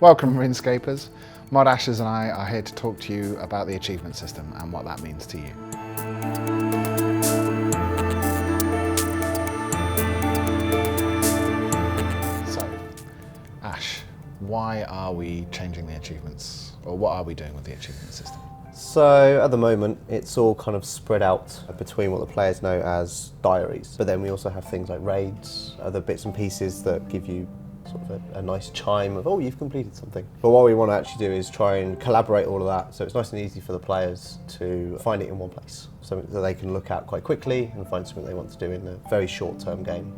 Welcome, RuneScapers. Mod Ashes and I are here to talk to you about the achievement system and what that means to you. So, Ash, why are we changing the achievements? Or what are we doing with the achievement system? So at the moment, it's all kind of spread out between what the players know as diaries. But then we also have things like raids, other bits and pieces that give you sort of a nice chime of, oh, you've completed something. But what we want to actually do is try and collaborate all of that so it's nice and easy for the players to find it in one place. Something that they can look at quite quickly and find something they want to do in a very short-term game.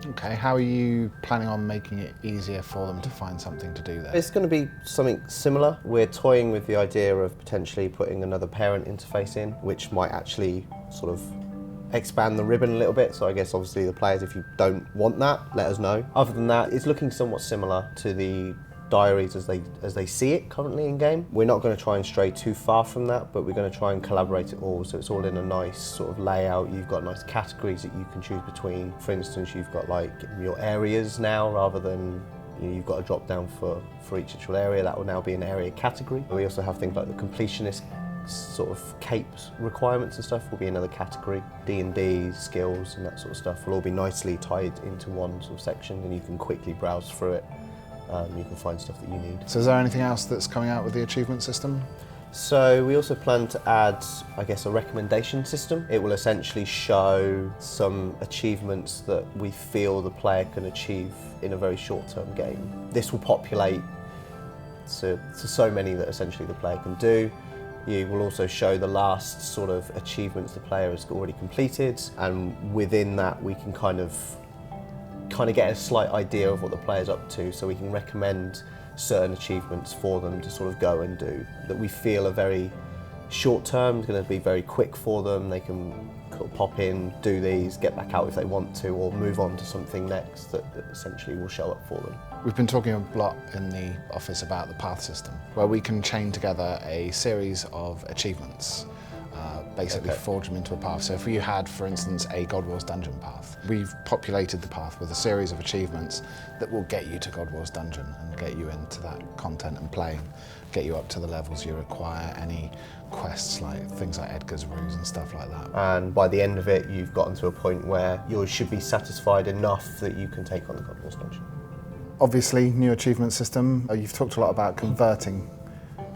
Okay, how are you planning on making it easier for them to find something to do there? It's going to be something similar. We're toying with the idea of potentially putting another parent interface in, which might actually sort of expand the ribbon a little bit. So I guess obviously the players, if you don't want that, let us know. Other than that, it's looking somewhat similar to the diaries as they see it currently in game. We're not going to try and stray too far from that, but we're going to try and collaborate it all so it's all in a nice sort of layout. You've got nice categories that you can choose between. For instance, you've got like your areas now rather than you've got a drop down for each actual area. That will now be an area category. We also have things like the completionist sort of capes requirements and stuff will be another category. D&D, skills and that sort of stuff will all be nicely tied into one sort of section and you can quickly browse through it. You can find stuff that you need. So is there anything else that's coming out with the achievement system? So we also plan to add, I guess, a recommendation system. It will essentially show some achievements that we feel the player can achieve in a very short-term game. This will populate to so many that essentially the player can do. You will also show the last sort of achievements the player has already completed, and within that we can kind of get a slight idea of what the player's up to, so we can recommend certain achievements for them to sort of go and do that we feel are very short term, going to be very quick for them. They can pop in, do these, get back out if they want to, or move on to something next that essentially will show up for them. We've been talking a lot in the office about the path system, where we can chain together a series of achievements, basically forge them into a path. So if you had, for instance, a God Wars dungeon path, we've populated the path with a series of achievements that will get you to God Wars dungeon and get you into that content and playing, get you up to the levels you require, any quests like things like Edgar's Ruse and stuff like that. And by the end of it, you've gotten to a point where you should be satisfied enough that you can take on the God Wars dungeon. Obviously, new achievement system. You've talked a lot about converting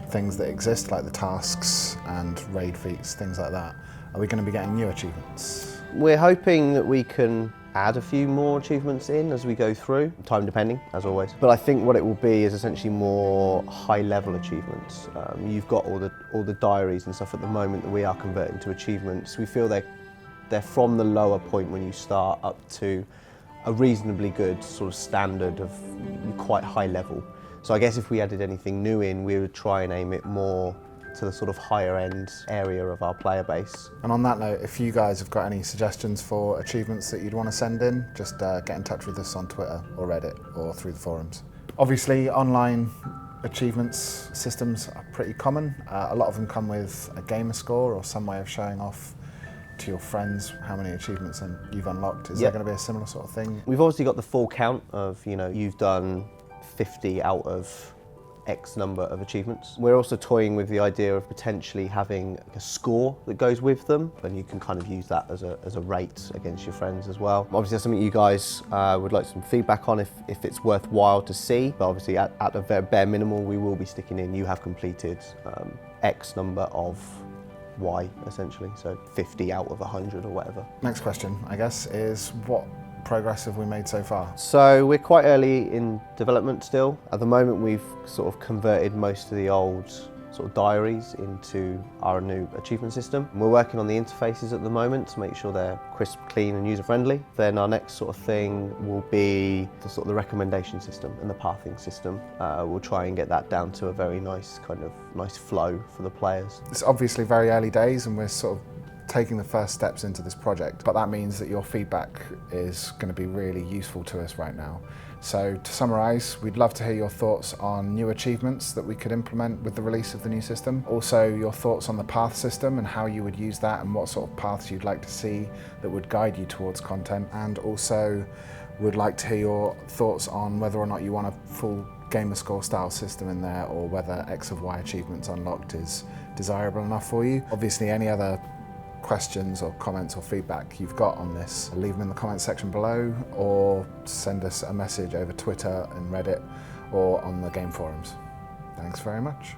things that exist, like the tasks and raid feats, things like that. Are we going to be getting new achievements? We're hoping that we can add a few more achievements in as we go through, time depending, as always. But I think what it will be is essentially more high-level achievements. You've got all the diaries and stuff at the moment that we are converting to achievements. We feel they're from the lower point when you start up to a reasonably good sort of standard of quite high level. So I guess if we added anything new in, we would try and aim it more to the sort of higher end area of our player base. And on that note, if you guys have got any suggestions for achievements that you'd want to send in, just get in touch with us on Twitter or Reddit or through the forums. Obviously, online achievements systems are pretty common. A lot of them come with a gamer score or some way of showing off to your friends how many achievements you've unlocked. Is there going to be a similar sort of thing? We've obviously got the full count of, you've done 50 out of X number of achievements. We're also toying with the idea of potentially having a score that goes with them, and you can kind of use that as a rate against your friends as well. Obviously that's something you guys would like some feedback on if it's worthwhile to see, but obviously at a very bare minimal we will be sticking in you have completed X number of Y essentially, so 50 out of 100 or whatever. Next question, I guess, is what progress have we made so far? So we're quite early in development still. At the moment we've sort of converted most of the old sort of diaries into our new achievement system. We're working on the interfaces at the moment to make sure they're crisp, clean and user-friendly. Then our next sort of thing will be the recommendation system and the pathing system. We'll try and get that down to a very nice flow for the players. It's obviously very early days and we're sort of taking the first steps into this project, but that means that your feedback is going to be really useful to us right now. So to summarise, we'd love to hear your thoughts on new achievements that we could implement with the release of the new system. Also your thoughts on the path system and how you would use that and what sort of paths you'd like to see that would guide you towards content. And also we'd like to hear your thoughts on whether or not you want a full gamer score style system in there, or whether X of Y achievements unlocked is desirable enough for you. Obviously, any other questions or comments or feedback you've got on this, leave them in the comments section below, or send us a message over Twitter and Reddit or on the game forums. Thanks very much.